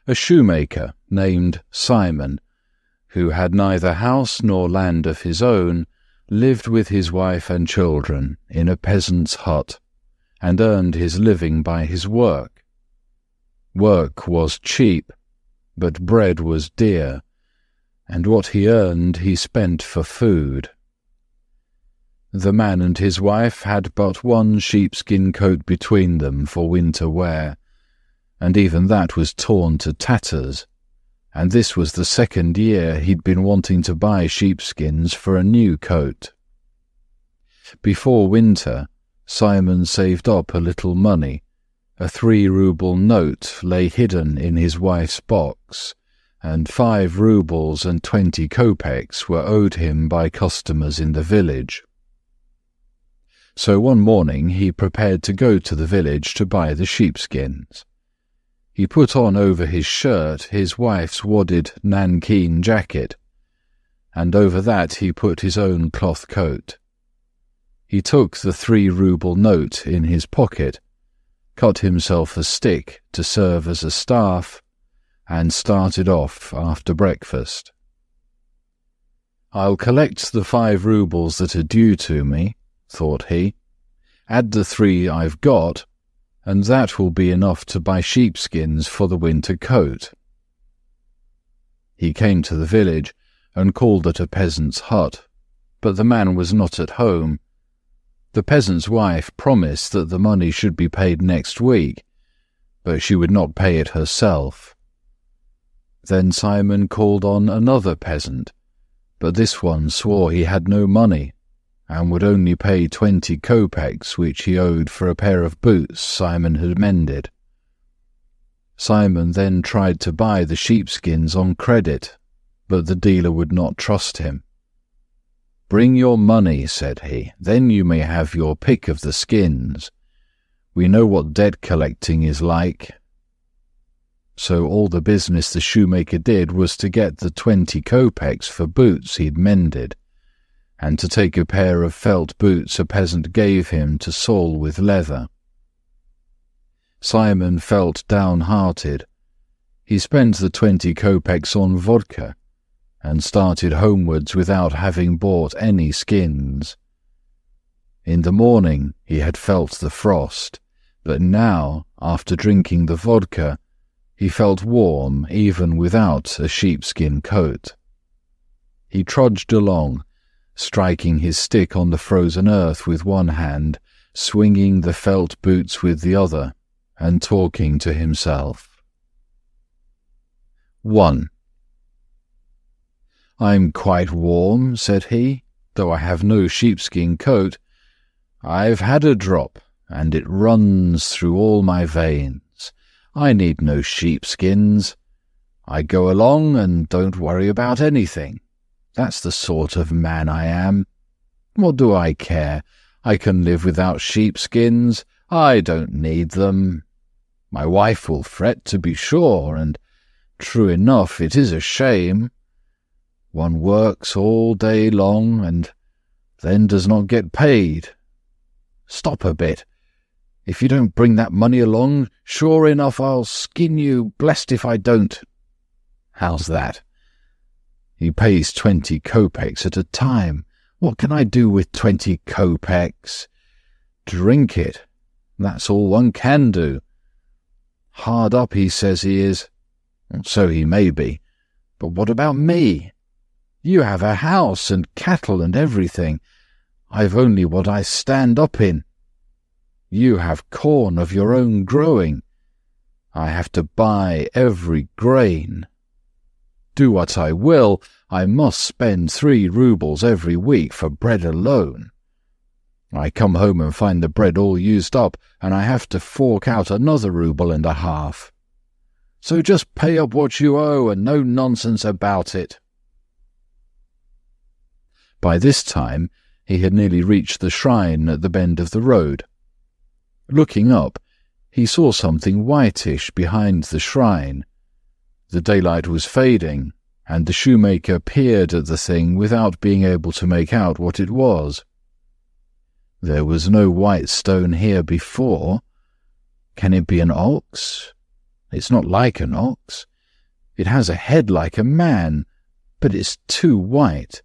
A shoemaker named Simon, who had neither house nor land of his own, lived with his wife and children in a peasant's hut, and earned his living by his work. Work was cheap, but bread was dear, and what he earned he spent for food. The man and his wife had but one sheepskin coat between them for winter wear, and even that was torn to tatters, and this was the 2nd year he'd been wanting to buy sheepskins for a new coat. Before winter, Simon saved up a little money. A 3-ruble note lay hidden in his wife's box, and 5 rubles and 20 kopeks were owed him by customers in the village. So one morning he prepared to go to the village to buy the sheepskins. He put on over his shirt his wife's wadded nankeen jacket, and over that he put his own cloth coat. He took the 3-ruble note in his pocket, cut himself a stick to serve as a staff, and started off after breakfast. "I'll collect the 5 rubles that are due to me," thought he, "add the 3 I've got, and that will be enough to buy sheepskins for the winter coat." He came to the village and called at a peasant's hut, but the man was not at home. The peasant's wife promised that the money should be paid next week, but she would not pay it herself. Then Simon called on another peasant, but this one swore he had no money, and would only pay 20 kopeks, which he owed for a pair of boots Simon had mended. Simon then tried to buy the sheepskins on credit, but the dealer would not trust him. "Bring your money," said he, "then you may have your pick of the skins. We know what debt collecting is like." So all the business the shoemaker did was to get the 20 kopeks for boots he'd mended, and to take a pair of felt boots a peasant gave him to sole with leather. Simon felt downhearted. He spent the 20 kopeks on vodka, and started homewards without having bought any skins. In the morning he had felt the frost, but now, after drinking the vodka, he felt warm even without a sheepskin coat. He trudged along, striking his stick on the frozen earth with one hand, swinging the felt boots with the other, and talking to himself. 1. "I'm quite warm," said he, "though I have no sheepskin coat. I've had a drop, and it runs through all my veins. I need no sheepskins. I go along and don't worry about anything. That's the sort of man I am. What do I care? I can live without sheepskins. I don't need them. My wife will fret, to be sure, and true enough, it is a shame. One works all day long and then does not get paid. Stop a bit. If you don't bring that money along, sure enough I'll skin you, blessed if I don't. How's that? He pays 20 kopeks at a time. What can I do with 20 kopeks? Drink it. That's all one can do. Hard up he says he is. So he may be. But what about me? You have a house and cattle and everything. I've only what I stand up in. You have corn of your own growing. I have to buy every grain. Do what I will, I must spend 3 rubles every week for bread alone. I come home and find the bread all used up, and I have to fork out another 1.5 rubles. So just pay up what you owe, and no nonsense about it. By this time he had nearly reached the shrine at the bend of the road. Looking up, he saw something whitish behind the shrine. The daylight was fading, and the shoemaker peered at the thing without being able to make out what it was. There was no white stone here before. Can it be an ox? It's not like an ox. It has a head like a man, but it's too white.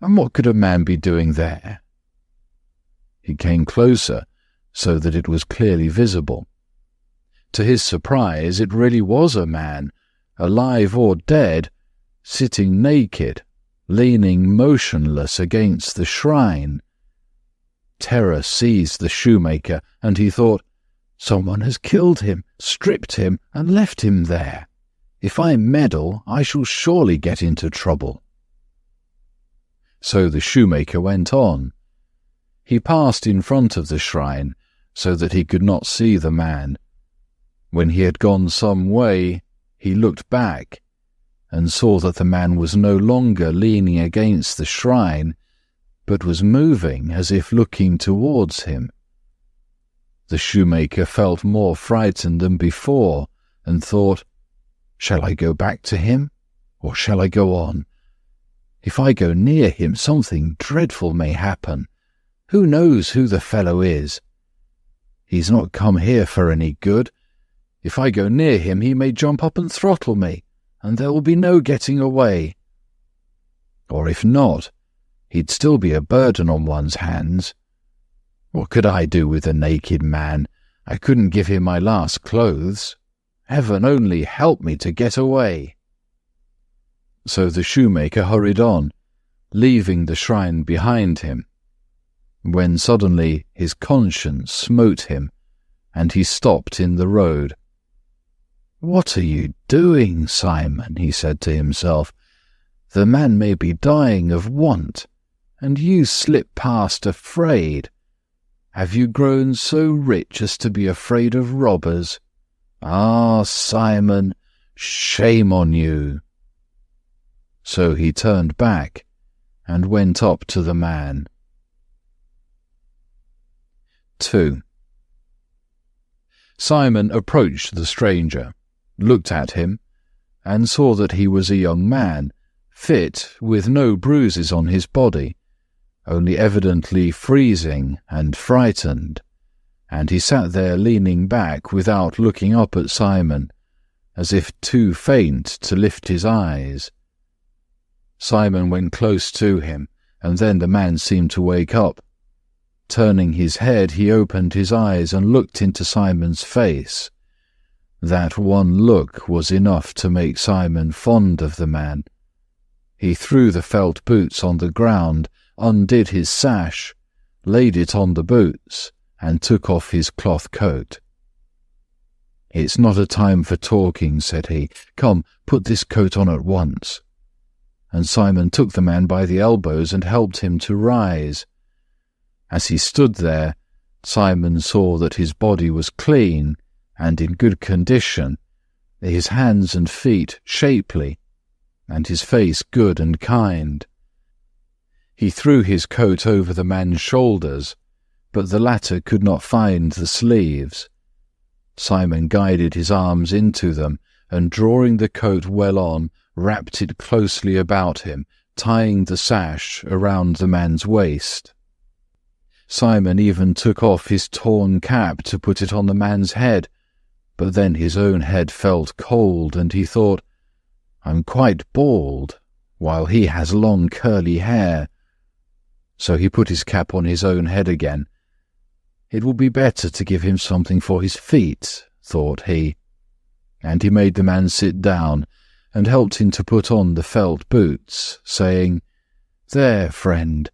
And what could a man be doing there?" He came closer, so that it was clearly visible. To his surprise, it really was a man, alive or dead, sitting naked, leaning motionless against the shrine. Terror seized the shoemaker, and he thought, "Someone has killed him, stripped him, and left him there. If I meddle, I shall surely get into trouble." So the shoemaker went on. He passed in front of the shrine, so that he could not see the man. When he had gone some way, he looked back, and saw that the man was no longer leaning against the shrine, but was moving as if looking towards him. The shoemaker felt more frightened than before, and thought, "Shall I go back to him, or shall I go on? If I go near him, something dreadful may happen. Who knows who the fellow is? He's not come here for any good. If I go near him, he may jump up and throttle me, and there will be no getting away. Or if not, he'd still be a burden on one's hands. What could I do with a naked man? I couldn't give him my last clothes. Heaven only help me to get away." So the shoemaker hurried on, leaving the shrine behind him, when suddenly his conscience smote him, and he stopped in the road. "What are you doing, Simon?" he said to himself. "The man may be dying of want, and you slip past afraid. Have you grown so rich as to be afraid of robbers? Ah, Simon, shame on you." So he turned back and went up to the man. 2. Simon approached the stranger, looked at him, and saw that he was a young man, fit, with no bruises on his body, only evidently freezing and frightened, and he sat there leaning back without looking up at Simon, as if too faint to lift his eyes. Simon went close to him, and then the man seemed to wake up. Turning his head, he opened his eyes and looked into Simon's face. That one look was enough to make Simon fond of the man. He threw the felt boots on the ground, undid his sash, laid it on the boots, and took off his cloth coat. "It's not a time for talking," said he. "Come, put this coat on at once." And Simon took the man by the elbows and helped him to rise. As he stood there, Simon saw that his body was clean and in good condition, his hands and feet shapely, and his face good and kind. He threw his coat over the man's shoulders, but the latter could not find the sleeves. Simon guided his arms into them, and drawing the coat well on, wrapped it closely about him, tying the sash around the man's waist. Simon even took off his torn cap to put it on the man's head, but then his own head felt cold, and he thought, "I'm quite bald, while he has long curly hair." So he put his cap on his own head again. "It will be better to give him something for his feet," thought he, and he made the man sit down, and helped him to put on the felt boots, saying, "There, friend,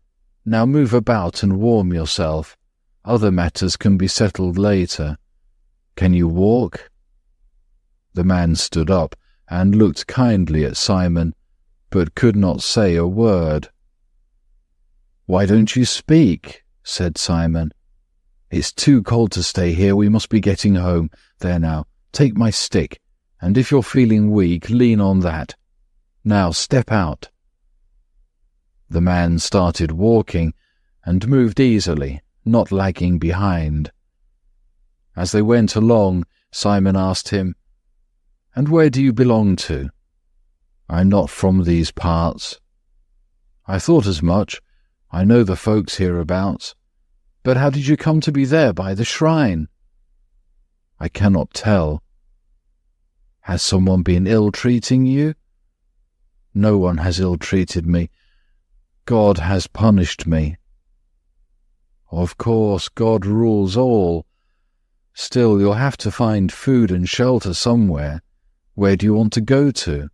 now move about and warm yourself. Other matters can be settled later. Can you walk?" The man stood up and looked kindly at Simon, but could not say a word. "Why don't you speak?" said Simon. "It's too cold to stay here, we must be getting home. There now, take my stick, and if you're feeling weak, lean on that. Now step out." The man started walking, and moved easily, not lagging behind. As they went along, Simon asked him, "And where do you belong to?" "I'm not from these parts." "I thought as much. I know the folks hereabouts. But how did you come to be there by the shrine?" "I cannot tell." Has someone been ill-treating you?" "No one has ill-treated me. God has punished me." "Of course, God rules all. Still, you'll have to find food and shelter somewhere. Where do you want to go to?"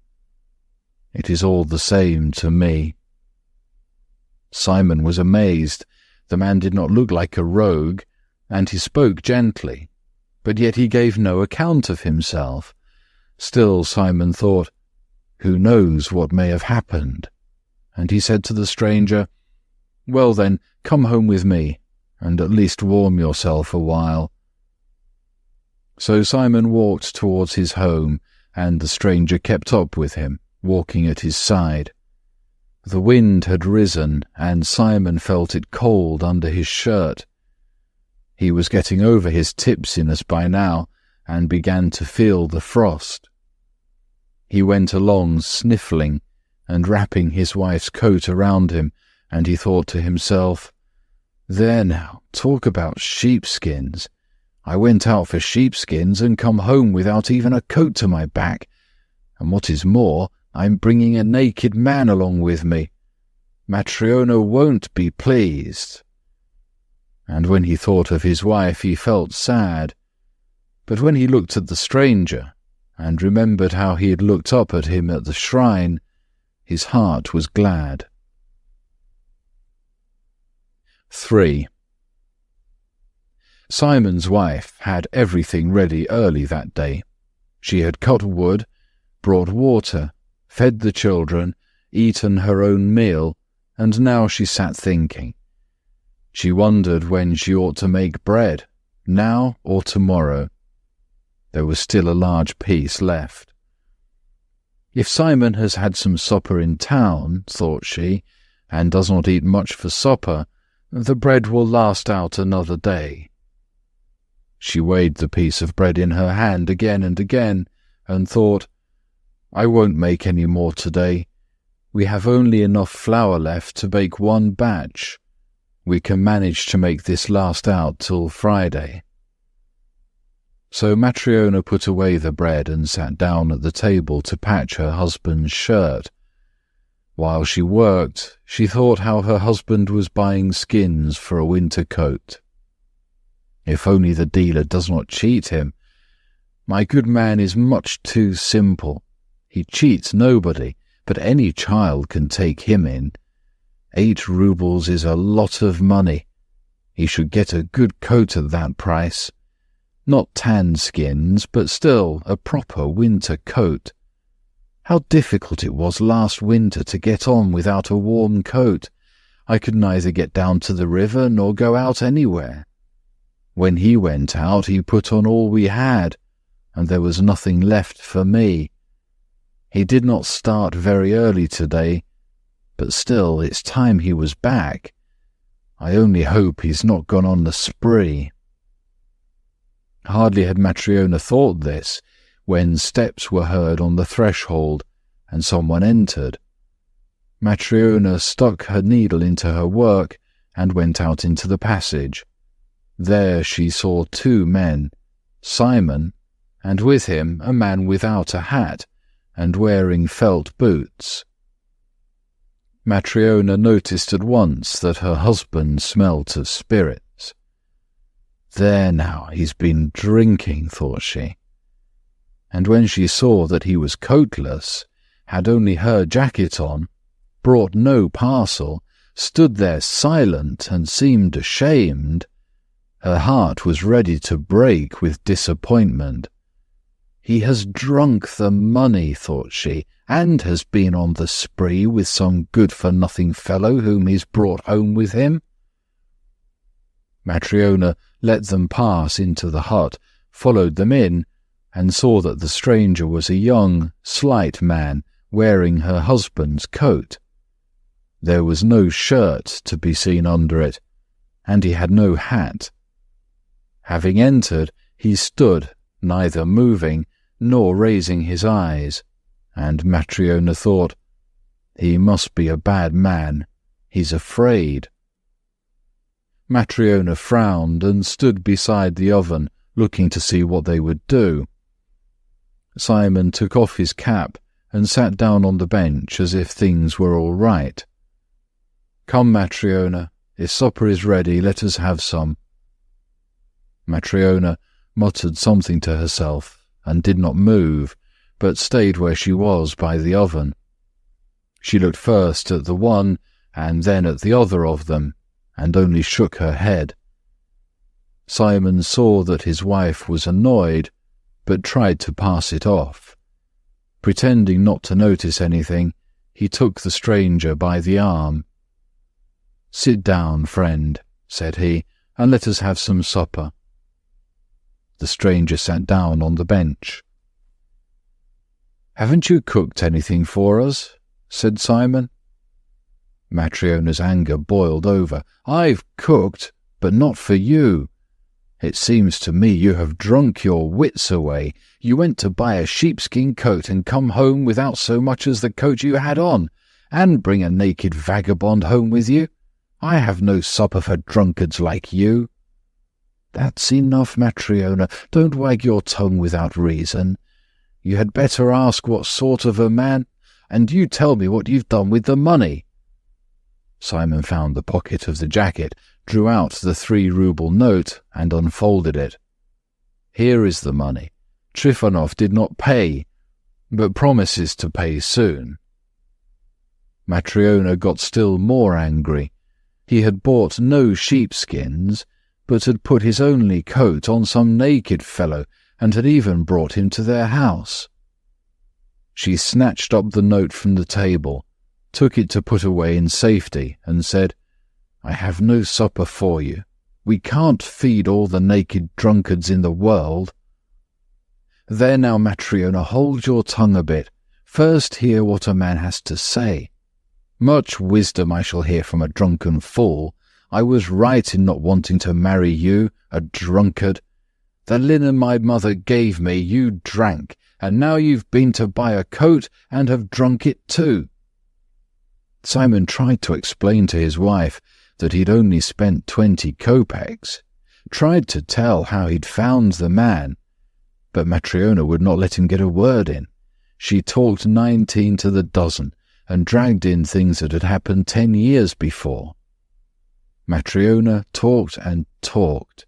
"It is all the same to me." Simon was amazed. The man did not look like a rogue, and he spoke gently, but yet he gave no account of himself. Still, Simon thought, who knows what may have happened? And he said to the stranger, "Well then, come home with me, and at least warm yourself a while." So Simon walked towards his home, and the stranger kept up with him, walking at his side. The wind had risen, and Simon felt it cold under his shirt. He was getting over his tipsiness by now, and began to feel the frost. He went along sniffling and wrapping his wife's coat around him, and he thought to himself, "There now, talk about sheepskins. I went out for sheepskins and come home without even a coat to my back, and what is more, I'm bringing a naked man along with me. Matryona won't be pleased." And when he thought of his wife, he felt sad. But when he looked at the stranger, and remembered how he had looked up at him at the shrine, his heart was glad. 3. Simon's wife had everything ready early that day. She had cut wood, brought water, fed the children, eaten her own meal, and now she sat thinking. She wondered when she ought to make bread, now or tomorrow. There was still a large piece left. If Simon has had some supper in town, thought she, and does not eat much for supper, the bread will last out another day. She weighed the piece of bread in her hand again and again, and thought, "I won't make any more today. We have only enough flour left to bake one batch. We can manage to make this last out till Friday." So Matryona put away the bread and sat down at the table to patch her husband's shirt. While she worked, she thought how her husband was buying skins for a winter coat. If only the dealer does not cheat him. My good man is much too simple. He cheats nobody, but any child can take him in. 8 rubles is a lot of money. He should get a good coat at that price. Not tan skins, but still a proper winter coat. How difficult it was last winter to get on without a warm coat. I could neither get down to the river nor go out anywhere. When he went out, he put on all we had, and there was nothing left for me. He did not start very early today, but still it's time he was back. I only hope he's not gone on the spree." Hardly had Matryona thought this, when steps were heard on the threshold, and someone entered. Matryona stuck her needle into her work and went out into the passage. There she saw 2 men, Simon, and with him a man without a hat and wearing felt boots. Matryona noticed at once that her husband smelt of spirits. "There now, he's been drinking," thought she. And when she saw that he was coatless, had only her jacket on, brought no parcel, stood there silent and seemed ashamed, her heart was ready to break with disappointment. "He has drunk the money," thought she, "and has been on the spree with some good-for-nothing fellow whom he's brought home with him." Matryona let them pass into the hut, followed them in, and saw that the stranger was a young, slight man wearing her husband's coat. There was no shirt to be seen under it, and he had no hat. Having entered, he stood, neither moving nor raising his eyes, and Matryona thought, "He must be a bad man. He's afraid." Matryona frowned and stood beside the oven, looking to see what they would do. Simon took off his cap and sat down on the bench as if things were all right. "Come, Matryona, if supper is ready, let us have some." Matryona muttered something to herself and did not move, but stayed where she was by the oven. She looked first at the one and then at the other of them, and only shook her head. Simon saw that his wife was annoyed, but tried to pass it off. Pretending not to notice anything, he took the stranger by the arm. "Sit down, friend," said he, "and let us have some supper." The stranger sat down on the bench. "Haven't you cooked anything for us?" said Simon. Matryona's anger boiled over. "I've cooked, but not for you. It seems to me you have drunk your wits away. You went to buy a sheepskin coat and come home without so much as the coat you had on, and bring a naked vagabond home with you. I have no supper for drunkards like you." "That's enough, Matryona. Don't wag your tongue without reason. You had better ask what sort of a man, and you tell me what you've done with the money." Simon found the pocket of the jacket, drew out the 3-ruble note, and unfolded it. "Here is the money. Trifonov did not pay, but promises to pay soon." Matryona got still more angry. He had bought no sheepskins, but had put his only coat on some naked fellow, and had even brought him to their house. She snatched up the note from the table, took it to put away in safety, and said, "I have no supper for you. We can't feed all the naked drunkards in the world." "There now, Matryona, hold your tongue a bit. First hear what a man has to say. Much wisdom I shall hear from a drunken fool. I was right in not wanting to marry you, a drunkard. The linen my mother gave me you drank, and now you've been to buy a coat and have drunk it too." Simon tried to explain to his wife that he'd only spent 20 kopeks, tried to tell how he'd found the man, but Matryona would not let him get a word in. She talked 19 to the dozen, and dragged in things that had happened 10 years before. Matryona talked and talked,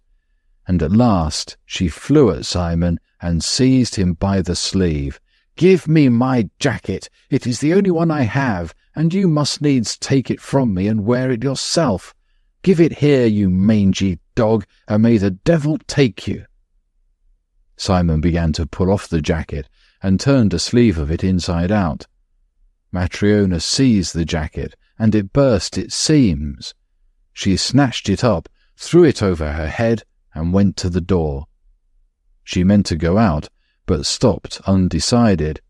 and at last she flew at Simon and seized him by the sleeve. "Give me my jacket. It is the only one I have, and you must needs take it from me and wear it yourself. Give it here, you mangy dog, and may the devil take you." Simon began to pull off the jacket and turned a sleeve of it inside out. Matryona seized the jacket, and it burst its seams. She snatched it up, threw it over her head, and went to the door. She meant to go out, but stopped undecided.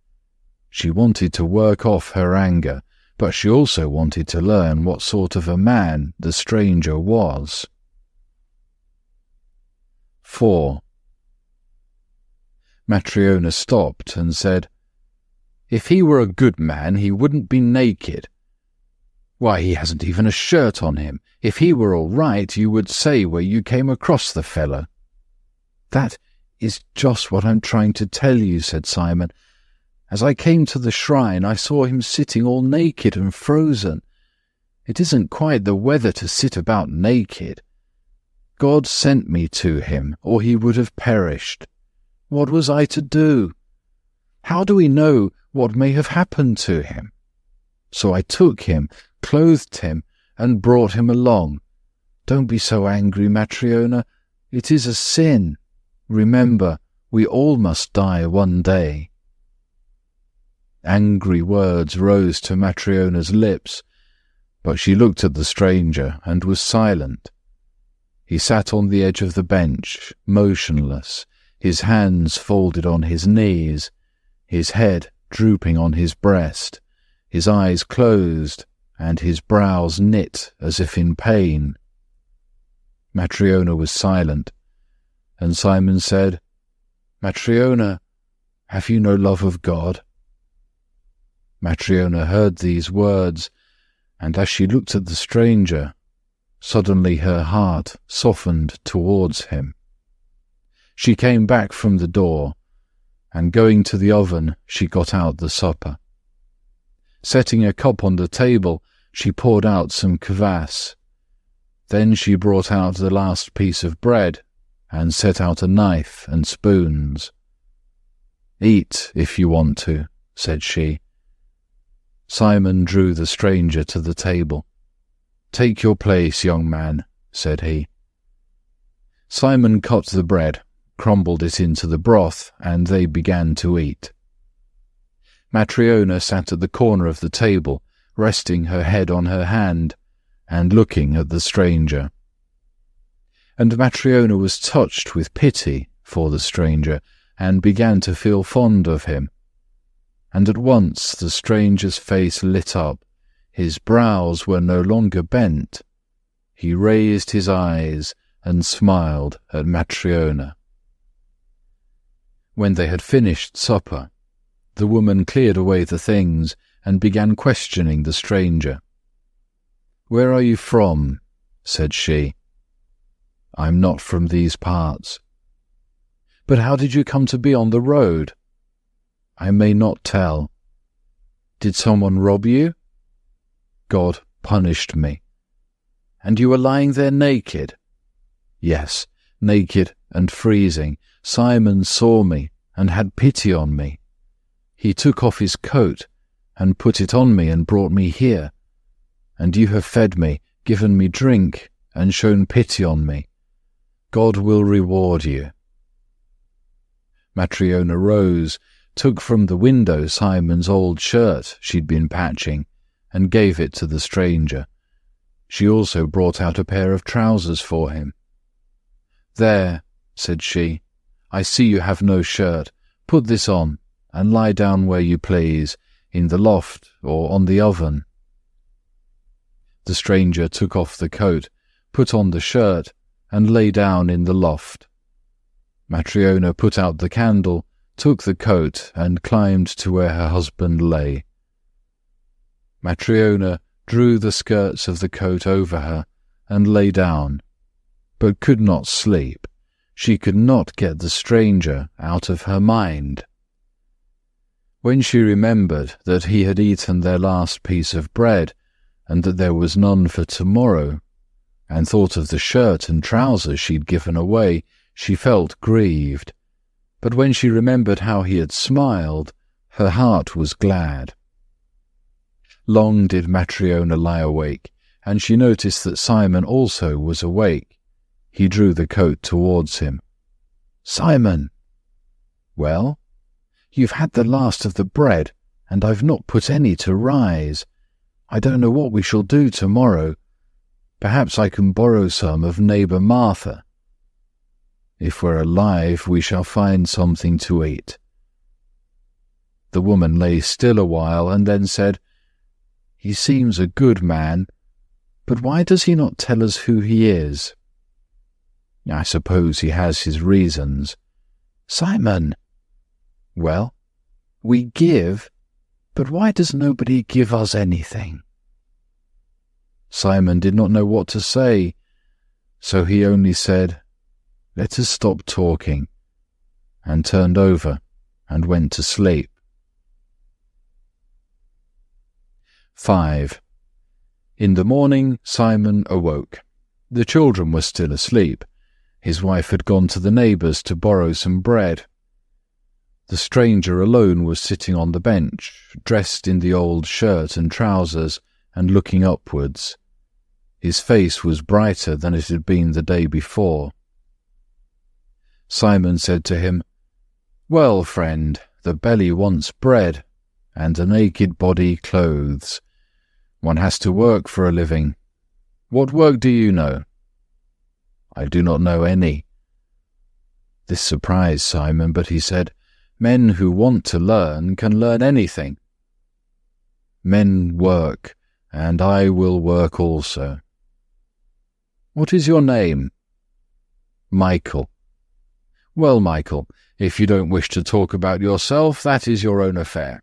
She wanted to work off her anger, but she also wanted to learn what sort of a man the stranger was. 4. Matryona stopped and said, "If he were a good man, he wouldn't be naked. Why, he hasn't even a shirt on him. If he were all right, you would say where you came across the fellow." "That is just what I'm trying to tell you," said Simon. "As I came to the shrine, I saw him sitting all naked and frozen. It isn't quite the weather to sit about naked. God sent me to him, or he would have perished. What was I to do? How do we know what may have happened to him? So I took him, clothed him, and brought him along. Don't be so angry, Matryona. It is a sin. Remember, we all must die one day." Angry words rose to Matryona's lips, but she looked at the stranger and was silent. He sat on the edge of the bench, motionless, his hands folded on his knees, his head drooping on his breast, his eyes closed, and his brows knit as if in pain. Matryona was silent, and Simon said, "Matryona, have you no love of God?" Matryona heard these words, and as she looked at the stranger, suddenly her heart softened towards him. She came back from the door, and going to the oven, she got out the supper. Setting a cup on the table, she poured out some kvass. Then she brought out the last piece of bread and set out a knife and spoons. "Eat, if you want to," said she. Simon drew the stranger to the table. "Take your place, young man," said he. Simon cut the bread, crumbled it into the broth, and they began to eat. Matryona sat at the corner of the table, resting her head on her hand, and looking at the stranger. And Matryona was touched with pity for the stranger, and began to feel fond of him. And at once the stranger's face lit up, his brows were no longer bent. He raised his eyes and smiled at Matryona. When they had finished supper, the woman cleared away the things and began questioning the stranger. "Where are you from?" said she. "I'm not from these parts." "But how did you come to be on the road?" "I may not tell." "Did someone rob you?" "God punished me." "And you were lying there naked?" "Yes, naked and freezing. Simon saw me and had pity on me. He took off his coat and put it on me and brought me here. And you have fed me, given me drink, and shown pity on me. God will reward you." Matryona rose, took from the window Simon's old shirt she'd been patching, and gave it to the stranger. She also brought out a pair of trousers for him. "There," said she, "I see you have no shirt. Put this on, and lie down where you please, in the loft or on the oven." The stranger took off the coat, put on the shirt, and lay down in the loft. Matryona put out the candle, took the coat, and climbed to where her husband lay. Matryona drew the skirts of the coat over her and lay down, but could not sleep. She could not get the stranger out of her mind. When she remembered that he had eaten their last piece of bread, and that there was none for tomorrow, and thought of the shirt and trousers she'd given away, she felt grieved. But when she remembered how he had smiled, her heart was glad. Long did Matryona lie awake, and she noticed that Simon also was awake. He drew the coat towards him. "Simon!" "Well?" "You've had the last of the bread, and I've not put any to rise. I don't know what we shall do tomorrow. Perhaps I can borrow some of neighbour Martha. If we're alive, we shall find something to eat." The woman lay still a while and then said, "He seems a good man, but why does he not tell us who he is?" "I suppose he has his reasons." "Simon!" "Well?" "We give, but why does nobody give us anything?" Simon did not know what to say, so he only said, "Let us stop talking," and turned over and went to sleep. 5. In the morning, Simon awoke. The children were still asleep. His wife had gone to the neighbour's to borrow some bread. The stranger alone was sitting on the bench, dressed in the old shirt and trousers, and looking upwards. His face was brighter than it had been the day before. Simon said to him, "Well, friend, the belly wants bread, and a naked body clothes. One has to work for a living. What work do you know?" "I do not know any." This surprised Simon, but he said, "Men who want to learn can learn anything." "Men work, and I will work also." "What is your name?" "Michael." "Well, Michael, if you don't wish to talk about yourself, that is your own affair.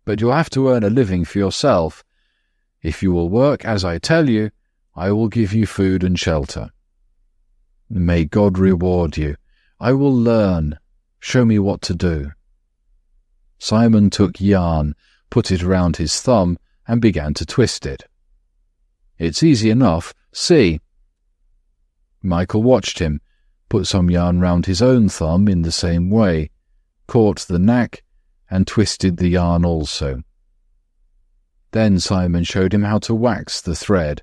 But you'll have to earn a living for yourself. If you will work as I tell you, I will give you food and shelter." "May God reward you. I will learn. Show me what to do." Simon took yarn, put it round his thumb, and began to twist it. "It's easy enough. See." Michael watched him, put some yarn round his own thumb in the same way, caught the knack, and twisted the yarn also. Then Simon showed him how to wax the thread.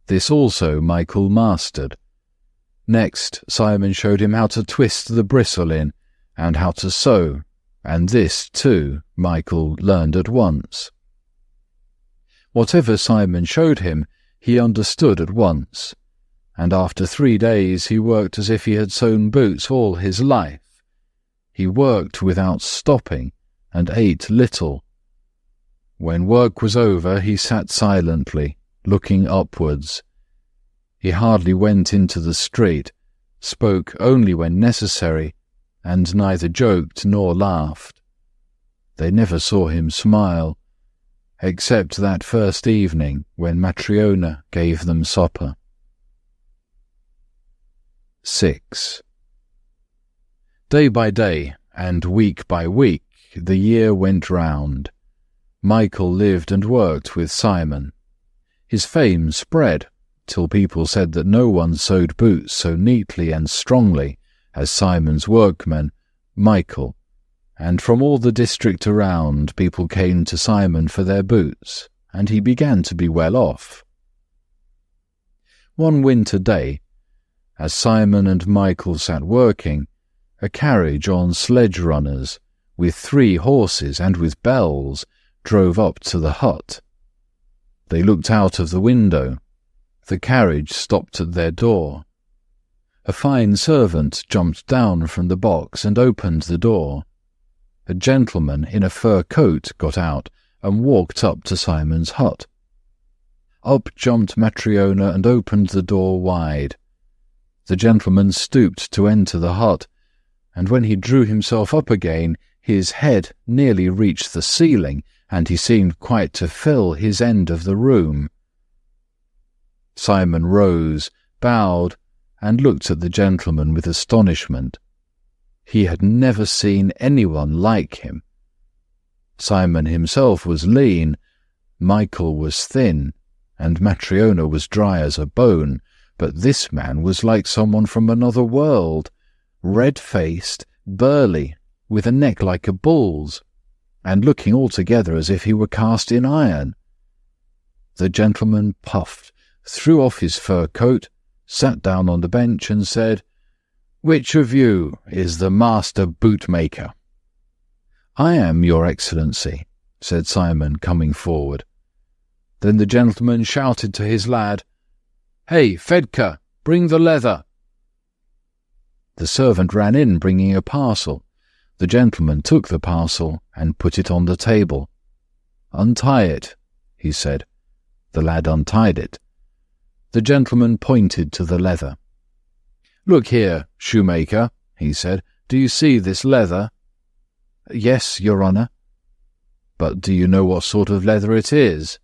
This also Michael mastered. Next, Simon showed him how to twist the bristle in, and how to sew, and this, too, Michael learned at once. Whatever Simon showed him, he understood at once, and after 3 days he worked as if he had sewn boots all his life. He worked without stopping, and ate little. When work was over, he sat silently, looking upwards. He hardly went into the street, spoke only when necessary, and neither joked nor laughed. They never saw him smile, except that first evening when Matryona gave them supper. 6. Day by day, and week by week, the year went round. Michael lived and worked with Simon. His fame spread, till people said that no one sewed boots so neatly and strongly as Simon's workman, Michael, and from all the district around people came to Simon for their boots, and he began to be well off. One winter day, as Simon and Michael sat working, a carriage on sledge-runners, with 3 horses and with bells, drove up to the hut. They looked out of the window. The carriage stopped at their door. A fine servant jumped down from the box and opened the door. A gentleman in a fur coat got out and walked up to Simon's hut. Up jumped Matryona and opened the door wide. The gentleman stooped to enter the hut, and when he drew himself up again, his head nearly reached the ceiling, and he seemed quite to fill his end of the room. Simon rose, bowed, and looked at the gentleman with astonishment. He had never seen anyone like him. Simon himself was lean, Michael was thin, and Matryona was dry as a bone, but this man was like someone from another world, red-faced, burly, with a neck like a bull's, and looking altogether as if he were cast in iron. The gentleman puffed, threw off his fur coat, sat down on the bench and said, "Which of you is the master bootmaker?" "I am, your excellency," said Simon, coming forward. Then the gentleman shouted to his lad, "Hey, Fedka, bring the leather." The servant ran in, bringing a parcel. The gentleman took the parcel and put it on the table. "Untie it," he said. The lad untied it. The gentleman pointed to the leather. "Look here, shoemaker," he said. "Do you see this leather?" "Yes, your honour." "But do you know what sort of leather it is?"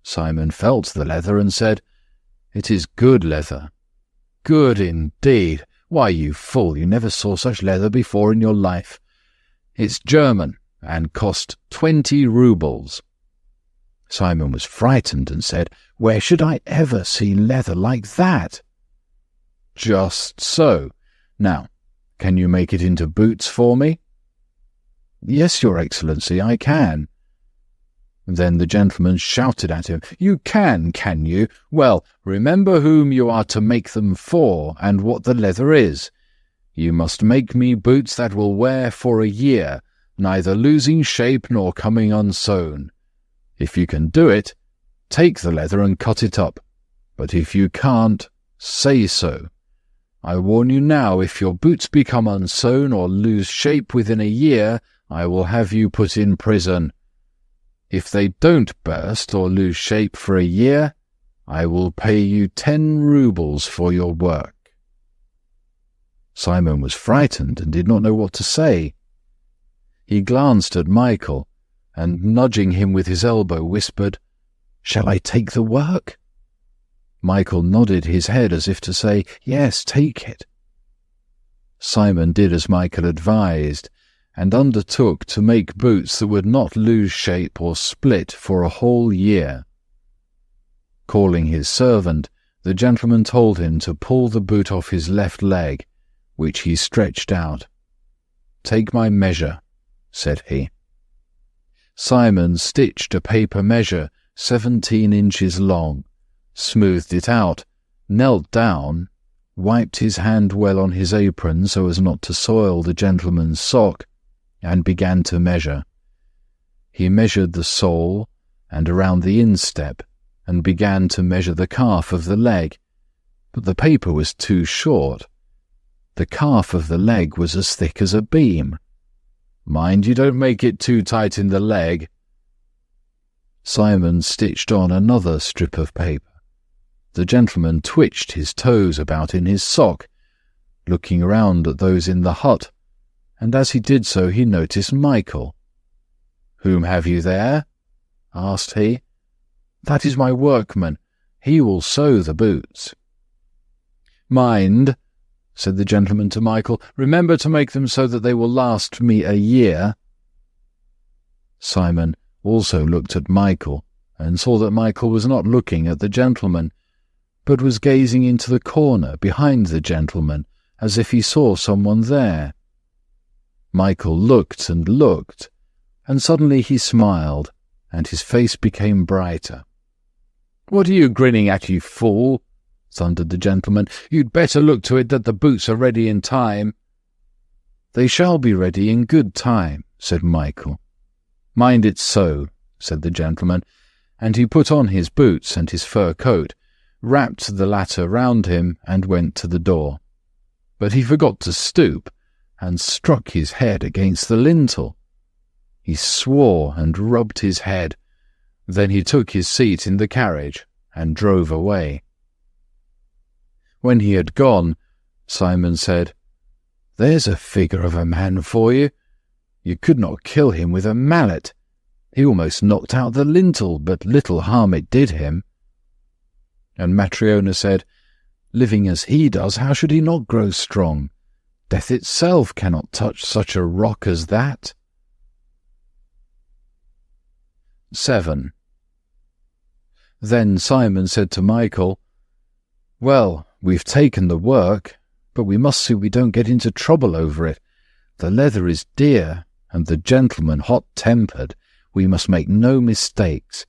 Simon felt the leather and said, "It is good leather." "Good indeed. Why, you fool, you never saw such leather before in your life. It's German, and cost 20 roubles. Simon was frightened and said, "Where should I ever see leather like that?" "Just so. Now, can you make it into boots for me?" "Yes, your excellency, I can." Then the gentleman shouted at him, "You can you? Well, remember whom you are to make them for, and what the leather is. You must make me boots that will wear for a year, neither losing shape nor coming unsewn. If you can do it, take the leather and cut it up. But if you can't, say so. I warn you now, if your boots become unsewn or lose shape within a year, I will have you put in prison. If they don't burst or lose shape for a year, I will pay you 10 roubles for your work." Simon was frightened and did not know what to say. He glanced at Michael, and nudging him with his elbow, whispered, "Shall I take the work?" Michael nodded his head as if to say, "Yes, take it." Simon did as Michael advised, and undertook to make boots that would not lose shape or split for a whole year. Calling his servant, the gentleman told him to pull the boot off his left leg, which he stretched out. "Take my measure," said he. Simon stitched a paper measure 17 inches long, smoothed it out, knelt down, wiped his hand well on his apron so as not to soil the gentleman's sock, and began to measure. He measured the sole and around the instep, and began to measure the calf of the leg, but the paper was too short. The calf of the leg was as thick as a beam. "Mind you don't make it too tight in the leg." Simon stitched on another strip of paper. The gentleman twitched his toes about in his sock, looking around at those in the hut, and as he did so he noticed Michael. "Whom have you there?" asked he. "That is my workman. He will sew the boots." "Mind," said the gentleman to Michael, "remember to make them so that they will last me a year." Simon also looked at Michael, and saw that Michael was not looking at the gentleman, but was gazing into the corner behind the gentleman, as if he saw someone there. Michael looked and looked, and suddenly he smiled, and his face became brighter. "What are you grinning at, you fool?" thundered the gentleman. "You'd better look to it that the boots are ready in time." "They shall be ready in good time," said Michael. "Mind it so," said the gentleman, and he put on his boots and his fur coat, wrapped the latter round him, and went to the door. But he forgot to stoop, and struck his head against the lintel. He swore and rubbed his head. Then he took his seat in the carriage and drove away. When he had gone, Simon said, "There's a figure of a man for you. You could not kill him with a mallet. He almost knocked out the lintel, but little harm it did him." And Matryona said, "Living as he does, how should he not grow strong? Death itself cannot touch such a rock as that." 7. Then Simon said to Michael, "Well, we've taken the work, but we must see we don't get into trouble over it. The leather is dear, and the gentleman hot-tempered. We must make no mistakes.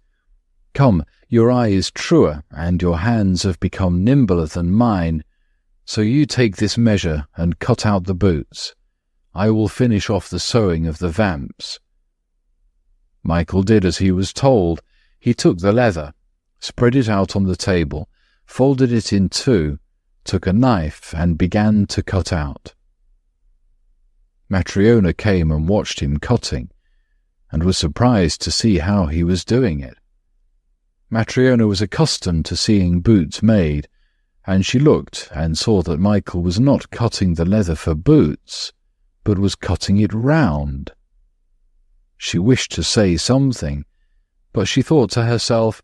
Come, your eye is truer, and your hands have become nimbler than mine. So you take this measure and cut out the boots. I will finish off the sewing of the vamps." Michael did as he was told. He took the leather, spread it out on the table, folded it in two, took a knife, and began to cut out. Matryona came and watched him cutting, and was surprised to see how he was doing it. Matryona was accustomed to seeing boots made, and she looked and saw that Michael was not cutting the leather for boots, but was cutting it round. She wished to say something, but she thought to herself,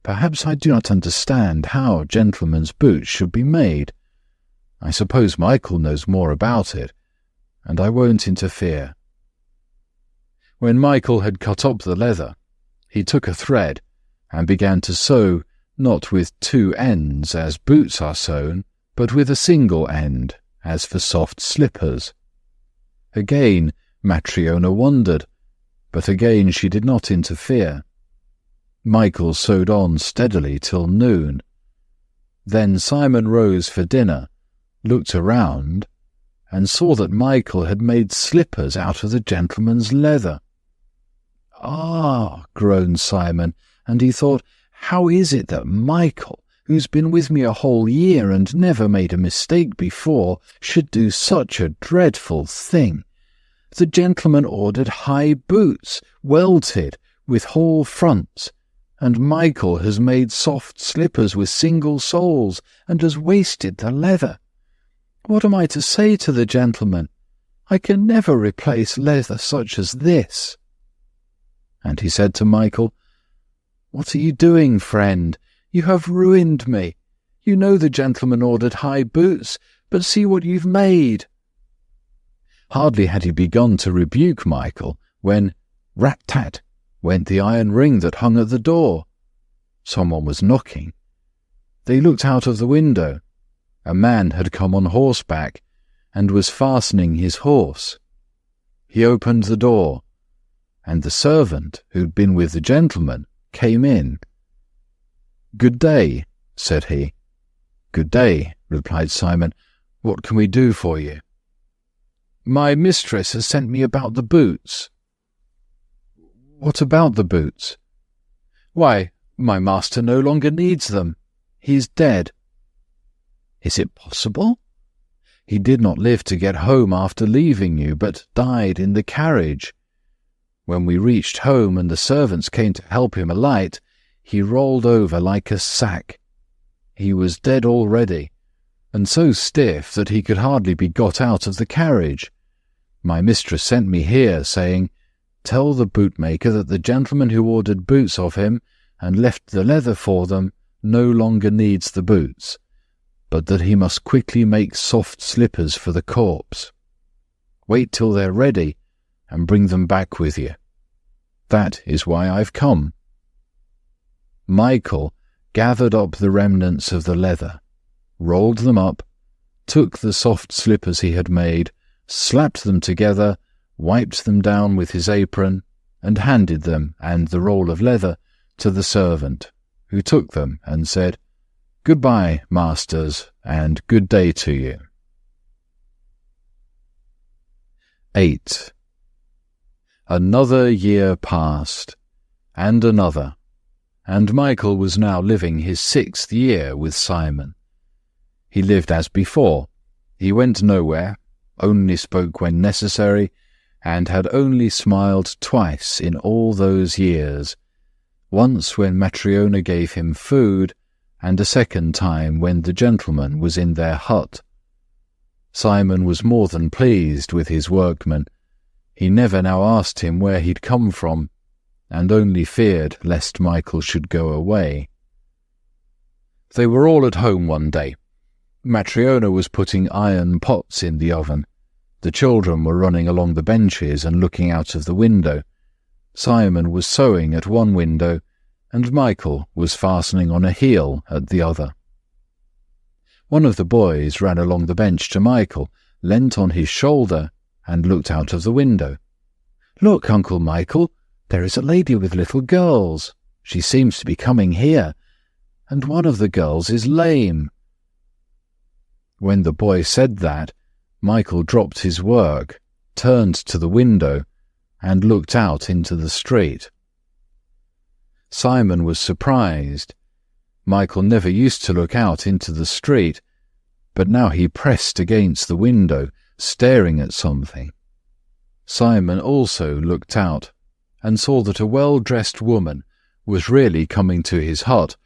"Perhaps I do not understand how gentlemen's boots should be made. I suppose Michael knows more about it, and I won't interfere." When Michael had cut up the leather, he took a thread and began to sew, not with two ends as boots are sewn, but with a single end, as for soft slippers. Again Matryona wondered, but again she did not interfere. Michael sewed on steadily till noon. Then Simon rose for dinner, looked around, and saw that Michael had made slippers out of the gentleman's leather. "Ah," groaned Simon, and he thought, "How is it that Michael, who's been with me a whole year and never made a mistake before, should do such a dreadful thing? The gentleman ordered high boots, welted, with whole fronts, and Michael has made soft slippers with single soles, and has wasted the leather. What am I to say to the gentleman? I can never replace leather such as this." And he said to Michael, "What are you doing, friend? You have ruined me. You know the gentleman ordered high boots, but see what you've made." Hardly had he begun to rebuke Michael when, rat-tat, went the iron ring that hung at the door. Someone was knocking. They looked out of the window. A man had come on horseback and was fastening his horse. He opened the door, and the servant, who'd been with the gentleman, came in. "Good day," said he. "Good day," replied Simon. "What can we do for you?" "My mistress has sent me about the boots." "What about the boots?" "Why, my master no longer needs them. He's dead." "Is it possible?" "He did not live to get home after leaving you, but died in the carriage. When we reached home and the servants came to help him alight, he rolled over like a sack. He was dead already, and so stiff that he could hardly be got out of the carriage. My mistress sent me here, saying, 'Tell the bootmaker that the gentleman who ordered boots of him and left the leather for them no longer needs the boots, but that he must quickly make soft slippers for the corpse. Wait till they're ready, and bring them back with you. That is why I've come.'" Michael gathered up the remnants of the leather, rolled them up, took the soft slippers he had made, slapped them together, wiped them down with his apron, and handed them and the roll of leather to the servant, who took them and said, "Goodbye, masters, and good day to you." 8. Another year passed, and another, and Michael was now living his 6th year with Simon. He lived as before. He went nowhere, only spoke when necessary, and had only smiled twice in all those years, once when Matryona gave him food, and a second time when the gentleman was in their hut. Simon was more than pleased with his workman. He never now asked him where he'd come from, and only feared lest Michael should go away. They were all at home one day. Matryona was putting iron pots in the oven. The children were running along the benches and looking out of the window. Simon was sewing at one window, and Michael was fastening on a heel at the other. One of the boys ran along the bench to Michael, leant on his shoulder, and looked out of the window. "Look, Uncle Michael, there is a lady with little girls. She seems to be coming here, and one of the girls is lame." When the boy said that, Michael dropped his work, turned to the window, and looked out into the street. Simon was surprised. Michael never used to look out into the street, but now he pressed against the window, staring at something. Simon also looked out, and saw that a well-dressed woman was really coming to his hut,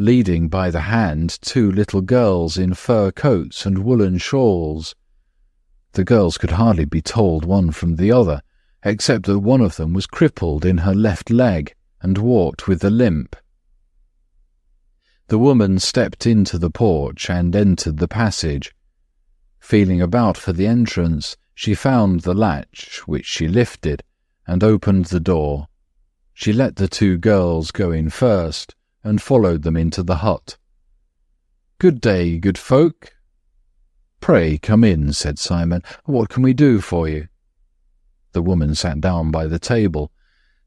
leading by the hand 2 little girls in fur coats and woolen shawls. The girls could hardly be told one from the other, except that one of them was crippled in her left leg and walked with a limp. The woman stepped into the porch and entered the passage. Feeling about for the entrance, she found the latch, which she lifted, and opened the door. She let the 2 girls go in first, and followed them into the hut. "Good day, good folk." "Pray come in," said Simon. "What can we do for you?" The woman sat down by the table.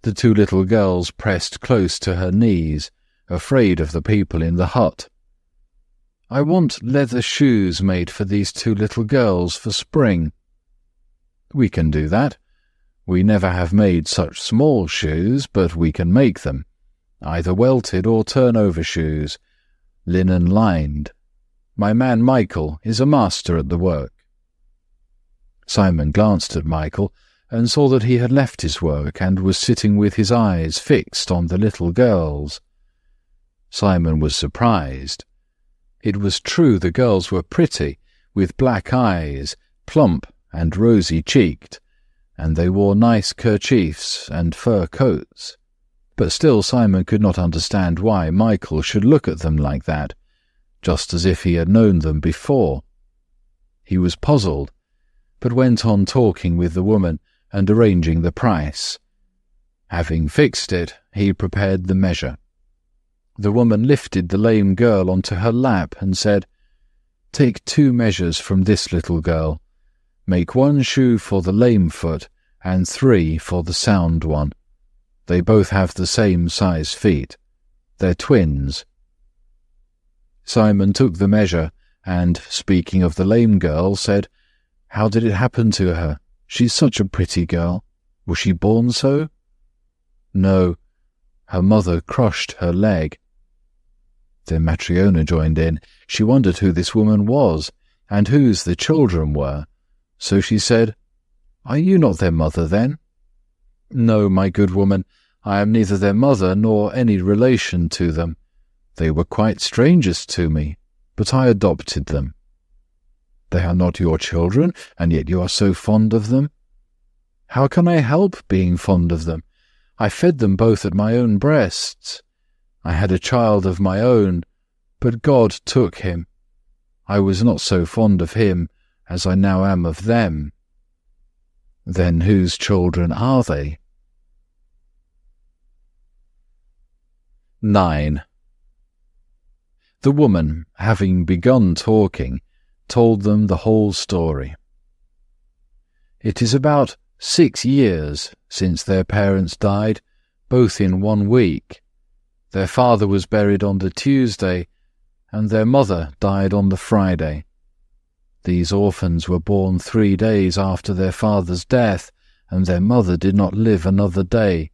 The 2 little girls pressed close to her knees, afraid of the people in the hut. "I want leather shoes made for these 2 little girls for spring." "We can do that. We never have made such small shoes, but we can make them, either welted or turnover shoes, linen lined. My man Michael is a master at the work." Simon glanced at Michael and saw that he had left his work and was sitting with his eyes fixed on the little girls. Simon was surprised. It was true the girls were pretty, with black eyes, plump and rosy-cheeked, and they wore nice kerchiefs and fur coats. But still Simon could not understand why Michael should look at them like that, just as if he had known them before. He was puzzled. but went on talking with the woman and arranging the price. Having fixed it, he prepared the measure. The woman lifted the lame girl onto her lap and said, "Take 2 measures from this little girl. Make 1 shoe for the lame foot and 3 for the sound one. They both have the same size feet. They're twins." Simon took the measure and, speaking of the lame girl, said, "How did it happen to her? She's such a pretty girl. Was she born so?" "No, her mother crushed her leg." Then Matryona joined in. She wondered who this woman was, and whose the children were. So she said, "Are you not their mother, then?" "No, my good woman, I am neither their mother nor any relation to them. They were quite strangers to me, but I adopted them." "They are not your children, and yet you are so fond of them?" "How can I help being fond of them? I fed them both at my own breasts. I had a child of my own, but God took him. I was not so fond of him as I now am of them." "Then whose children are they?" 9. The woman, having begun talking, told them the whole story. "It is about 6 years since their parents died, both in 1 week. Their father was buried on the Tuesday, and their mother died on the Friday. These orphans were born 3 days after their father's death, and their mother did not live another day.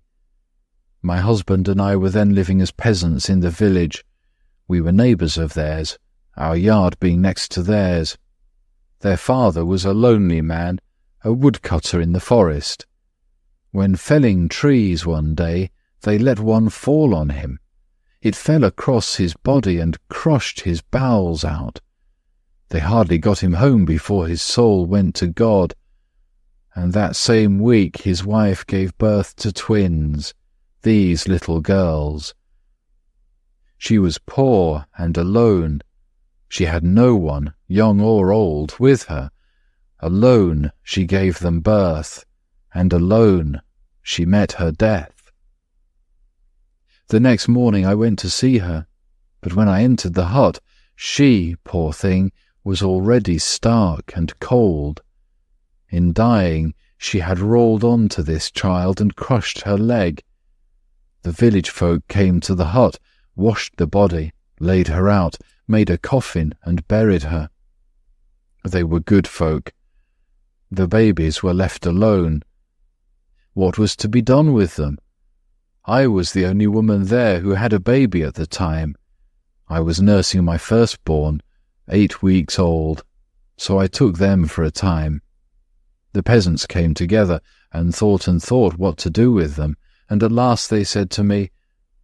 My husband and I were then living as peasants in the village. We were neighbours of theirs, our yard being next to theirs. Their father was a lonely man, a woodcutter in the forest. When felling trees one day, they let one fall on him. It fell across his body and crushed his bowels out. They hardly got him home before his soul went to God. And that same week his wife gave birth to twins, these little girls. She was poor and alone. She had no one, young or old, with her. Alone she gave them birth, and alone she met her death. The next morning I went to see her, but when I entered the hut, she, poor thing, was already stark and cold. In dying, she had rolled on to this child and crushed her leg. The village folk came to the hut, washed the body, laid her out, made a coffin, and buried her. They were good folk. The babies were left alone. What was to be done with them? I was the only woman there who had a baby at the time. I was nursing my firstborn, 8 weeks old, so I took them for a time. The peasants came together and thought what to do with them, and at last they said to me,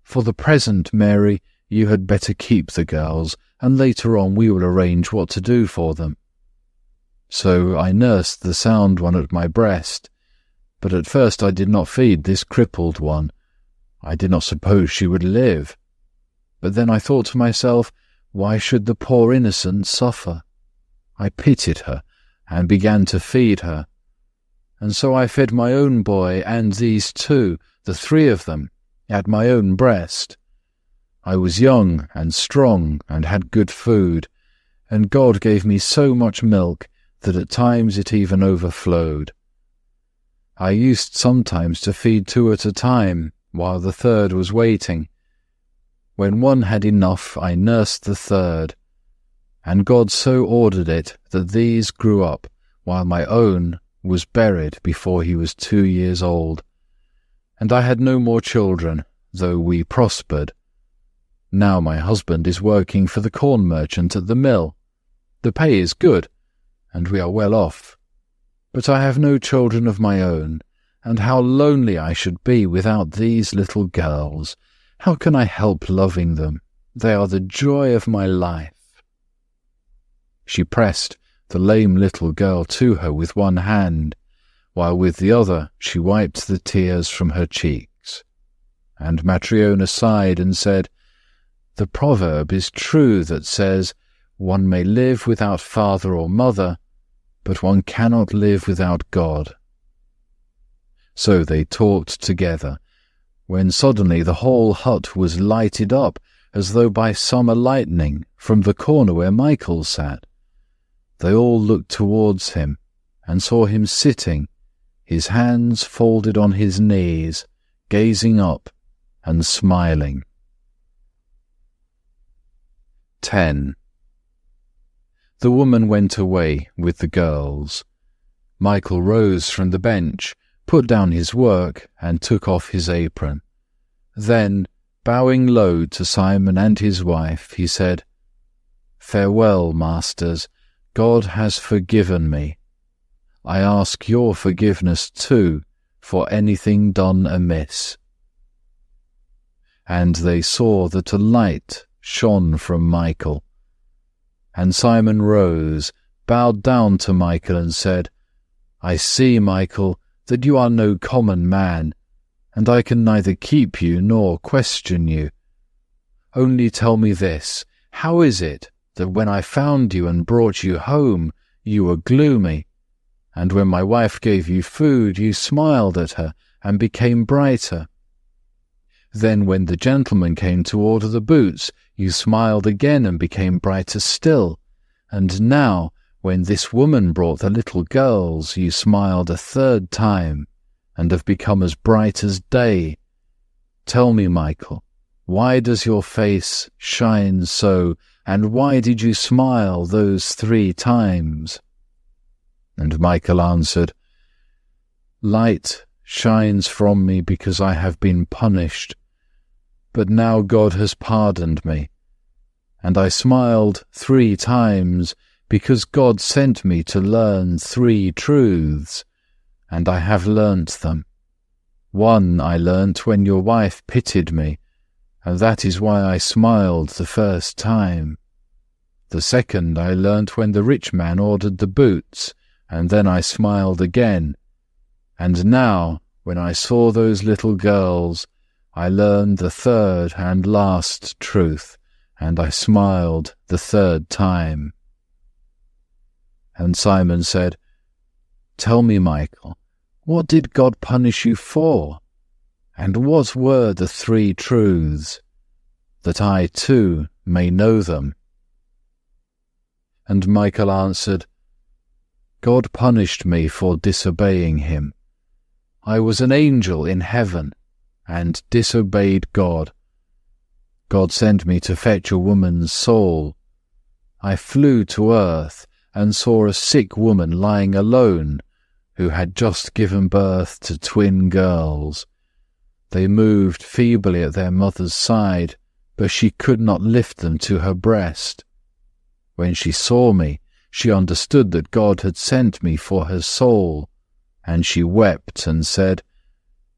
"For the present, Mary, you had better keep the girls, and later on we will arrange what to do for them." So I nursed the sound one at my breast, but at first I did not feed this crippled one. I did not suppose she would live. But then I thought to myself, why should the poor innocent suffer? I pitied her, and began to feed her. And so I fed my own boy and these 2, the 3 of them, at my own breast. I was young and strong and had good food, and God gave me so much milk that at times it even overflowed. I used sometimes to feed 2 at a time, while the 3rd was waiting. When one had enough, I nursed the 3rd, and God so ordered it that these grew up, while my own was buried before he was 2 years old. And I had no more children, though we prospered. Now my husband is working for the corn merchant at the mill. The pay is good, and we are well off. But I have no children of my own, and how lonely I should be without these little girls. How can I help loving them? They are the joy of my life." She pressed the lame little girl to her with one hand, while with the other she wiped the tears from her cheeks. And Matryona sighed and said, "The proverb is true that says, 'One may live without father or mother, but one cannot live without God." So they talked together, when suddenly the whole hut was lighted up as though by summer lightning from the corner where Michael sat. They all looked towards him and saw him sitting, his hands folded on his knees, gazing up and smiling. 10. The woman went away with the girls. Michael rose from the bench, put down his work, and took off his apron. Then, bowing low to Simon and his wife, he said, "Farewell, masters. God has forgiven me. I ask your forgiveness too for anything done amiss." And they saw that a light shone from Michael. And Simon rose, bowed down to Michael, and said, "I see, Michael, that you are no common man, and I can neither keep you nor question you. Only tell me this, how is it that when I found you and brought you home, you were gloomy, and when my wife gave you food, you smiled at her and became brighter? Then when the gentleman came to order the boots, you smiled again and became brighter still, and now, when this woman brought the little girls, you smiled a third time, and have become as bright as day. Tell me, Michael, why does your face shine so, and why did you smile those 3 times? And Michael answered, "Light shines from me because I have been punished, but now God has pardoned me. And I smiled 3 times because God sent me to learn 3 truths, and I have learnt them. One I learnt when your wife pitied me, and that is why I smiled the first time. The second I learnt when the rich man ordered the boots, and then I smiled again. And now, when I saw those little girls, I learned the third and last truth, and I smiled the 3rd time." And Simon said, "Tell me, Michael, what did God punish you for? And what were the 3 truths? That I too may know them." And Michael answered, "God punished me for disobeying him. I was an angel in heaven, and disobeyed God. God sent me to fetch a woman's soul. I flew to earth and saw a sick woman lying alone, who had just given birth to twin girls. They moved feebly at their mother's side, but she could not lift them to her breast. When she saw me, she understood that God had sent me for her soul, and she wept and said,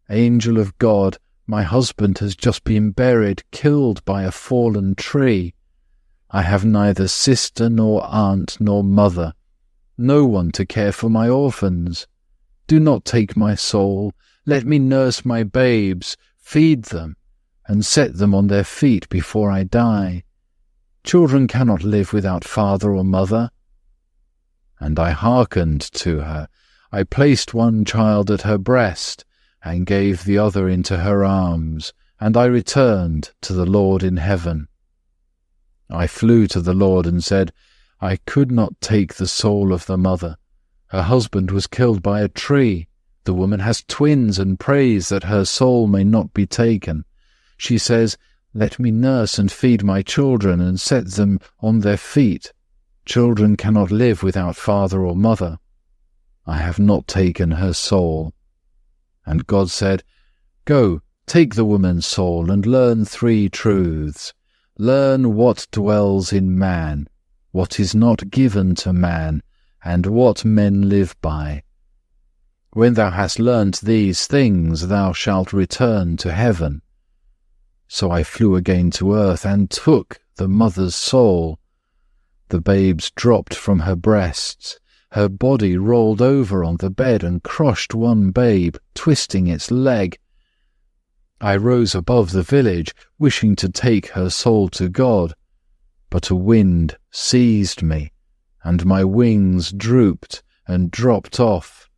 'Angel of God, my husband has just been buried, killed by a fallen tree. I have neither sister nor aunt nor mother, no one to care for my orphans. Do not take my soul. Let me nurse my babes, feed them, and set them on their feet before I die. Children cannot live without father or mother.' And I hearkened to her. I placed one child at her breast, and gave the other into her arms, and I returned to the Lord in heaven. I flew to the Lord and said, 'I could not take the soul of the mother. Her husband was killed by a tree. The woman has twins and prays that her soul may not be taken. She says, "Let me nurse and feed my children and set them on their feet. Children cannot live without father or mother." I have not taken her soul. And God said, "Go, take the woman's soul and learn 3 truths. Learn what dwells in man, what is not given to man, and what men live by. When thou hast learnt these things, thou shalt return to heaven." So I flew again to earth and took the mother's soul. The babes dropped from her breasts. Her body rolled over on the bed and crushed one babe, twisting its leg. I rose above the village, wishing to take her soul to God, but a wind seized me, and my wings drooped, and dropped off.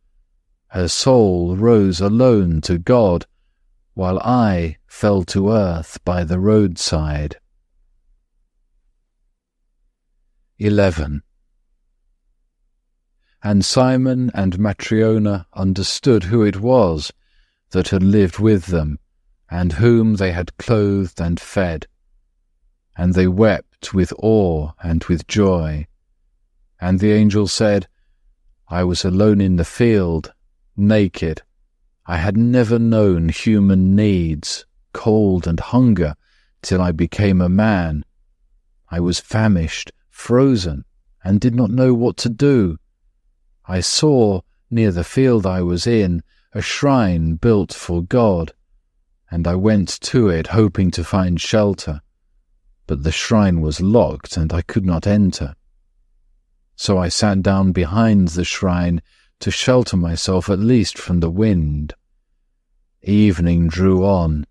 Her soul rose alone to God, while I fell to earth by the roadside. 11. And Simon and Matryona understood who it was that had lived with them, and whom they had clothed and fed. And they wept with awe and with joy. And the angel said, I was alone in the field, naked. I had never known human needs, cold and hunger, till I became a man. I was famished, frozen, and did not know what to do. I saw, near the field I was in, a shrine built for God, and I went to it hoping to find shelter. But the shrine was locked, and I could not enter. So I sat down behind the shrine to shelter myself at least from the wind. Evening drew on.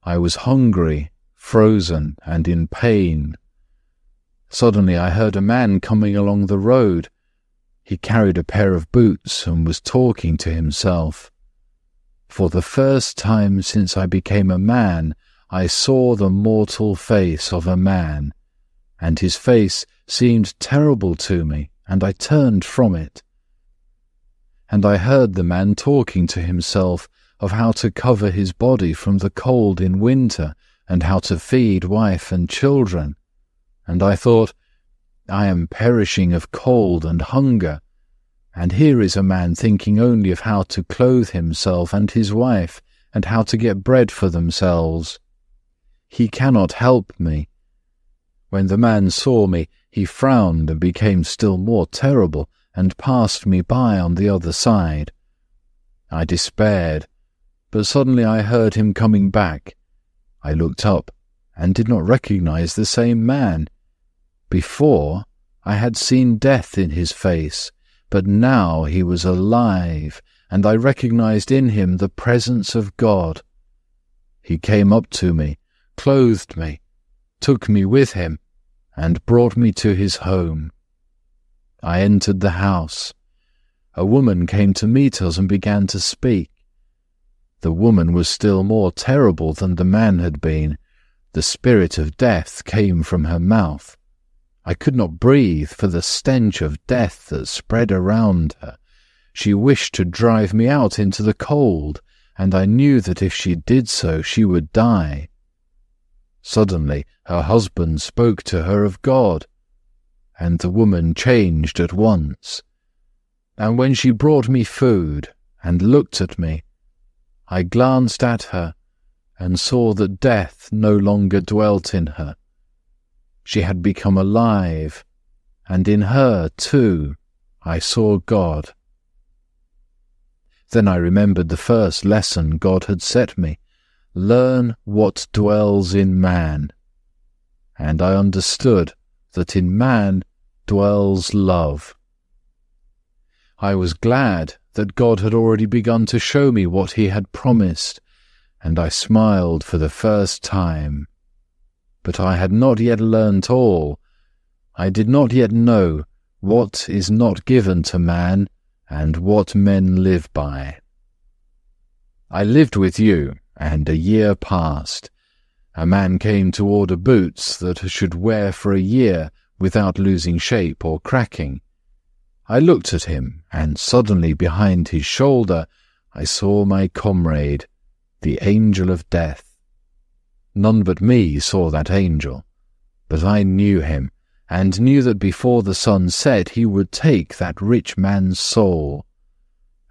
I was hungry, frozen, and in pain. Suddenly I heard a man coming along the road. He carried a pair of boots and was talking to himself. For the first time since I became a man, I saw the mortal face of a man, and his face seemed terrible to me, and I turned from it. And I heard the man talking to himself of how to cover his body from the cold in winter, and how to feed wife and children. And I thought, I am perishing of cold and hunger, and here is a man thinking only of how to clothe himself and his wife, and how to get bread for themselves. He cannot help me. When the man saw me, he frowned and became still more terrible, and passed me by on the other side. I despaired, but suddenly I heard him coming back. I looked up, and did not recognize the same man. Before, I had seen death in his face, but now he was alive, and I recognized in him the presence of God. He came up to me, clothed me, took me with him, and brought me to his home. I entered the house. A woman came to meet us and began to speak. The woman was still more terrible than the man had been. The spirit of death came from her mouth. I could not breathe for the stench of death that spread around her. She wished to drive me out into the cold, and I knew that if she did so, she would die. Suddenly her husband spoke to her of God, and the woman changed at once. And when she brought me food and looked at me, I glanced at her and saw that death no longer dwelt in her. She had become alive, and in her, too, I saw God. Then I remembered the first lesson God had set me: learn what dwells in man. And I understood that in man dwells love. I was glad that God had already begun to show me what he had promised, and I smiled for the first time. But I had not yet learnt all. I did not yet know what is not given to man and what men live by. I lived with you, and a year passed. A man came to order boots that I should wear for a year without losing shape or cracking. I looked at him, and suddenly behind his shoulder I saw my comrade, the angel of death. None but me saw that angel, but I knew him, and knew that before the sun set he would take that rich man's soul.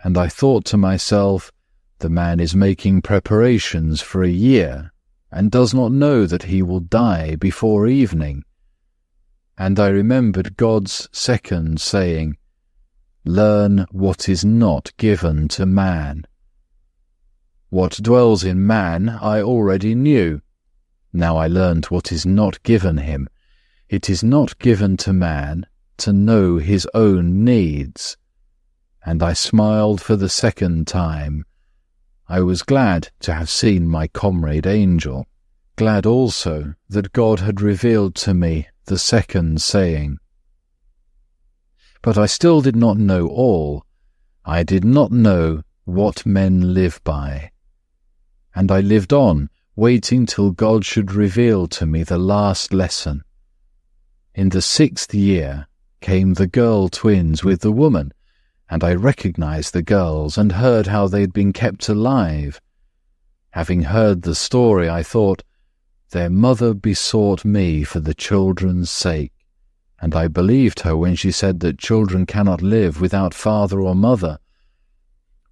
And I thought to myself, the man is making preparations for a year, and does not know that he will die before evening. And I remembered God's second saying, learn what is not given to man. What dwells in man I already knew. Now I learned what is not given him. It is not given to man to know his own needs. And I smiled for the second time. I was glad to have seen my comrade angel, glad also that God had revealed to me the second saying. But I still did not know all. I did not know what men live by. And I lived on, waiting till God should reveal to me the last lesson. In the 6th year came the girl twins with the woman, and I recognized the girls and heard how they had been kept alive. Having heard the story, I thought, their mother besought me for the children's sake, and I believed her when she said that children cannot live without father or mother.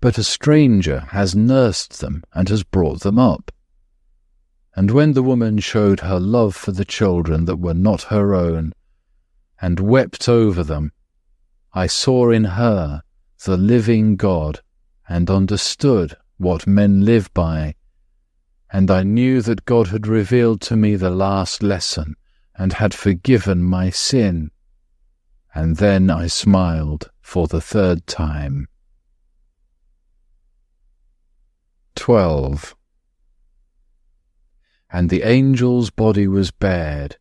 But a stranger has nursed them and has brought them up. And when the woman showed her love for the children that were not her own, and wept over them, I saw in her the living God, and understood what men live by. And I knew that God had revealed to me the last lesson, and had forgiven my sin. And then I smiled for the 3rd time. 12. And the angel's body was bared,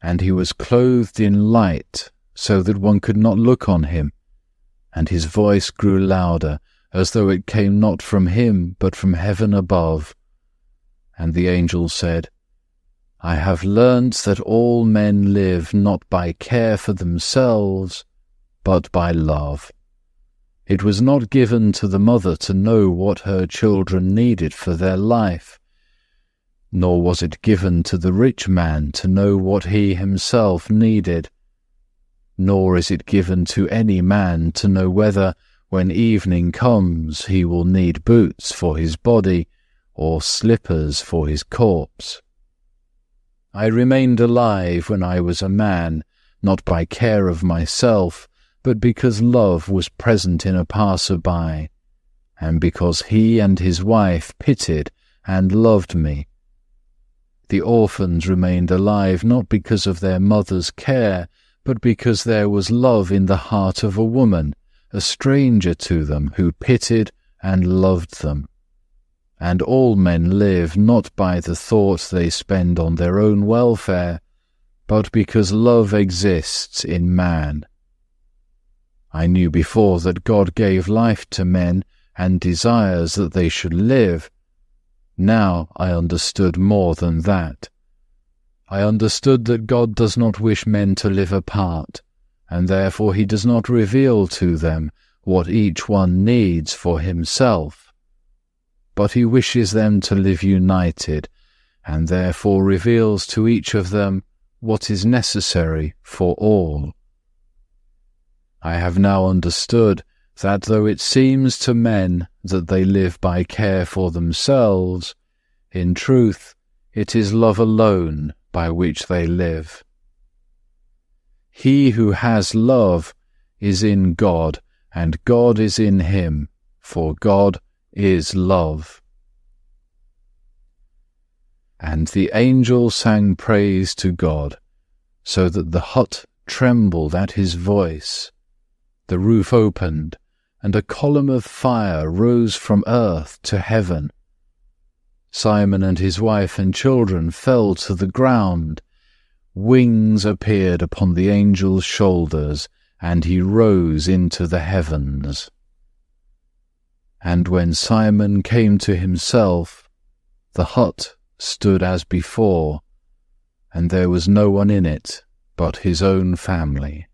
and he was clothed in light, so that one could not look on him. And his voice grew louder, as though it came not from him, but from heaven above. And the angel said, I have learnt that all men live not by care for themselves, but by love. It was not given to the mother to know what her children needed for their life, nor was it given to the rich man to know what he himself needed, nor is it given to any man to know whether, when evening comes, he will need boots for his body, or slippers for his corpse. I remained alive when I was a man, not by care of myself, but because love was present in a passer-by, and because he and his wife pitied and loved me. The orphans remained alive not because of their mother's care, but because there was love in the heart of a woman, a stranger to them, who pitied and loved them. And all men live not by the thought they spend on their own welfare, but because love exists in man. I knew before that God gave life to men and desires that they should live. Now I understood more than that. I understood that God does not wish men to live apart, and therefore he does not reveal to them what each one needs for himself. But he wishes them to live united, and therefore reveals to each of them what is necessary for all. I have now understood that though it seems to men that they live by care for themselves, in truth it is love alone by which they live. He who has love is in God, and God is in him, for God is love. And the angel sang praise to God, so that the hut trembled at his voice. The roof opened, and a column of fire rose from earth to heaven. Simon and his wife and children fell to the ground. Wings appeared upon the angel's shoulders, and he rose into the heavens. And when Simon came to himself, the hut stood as before, and there was no one in it but his own family.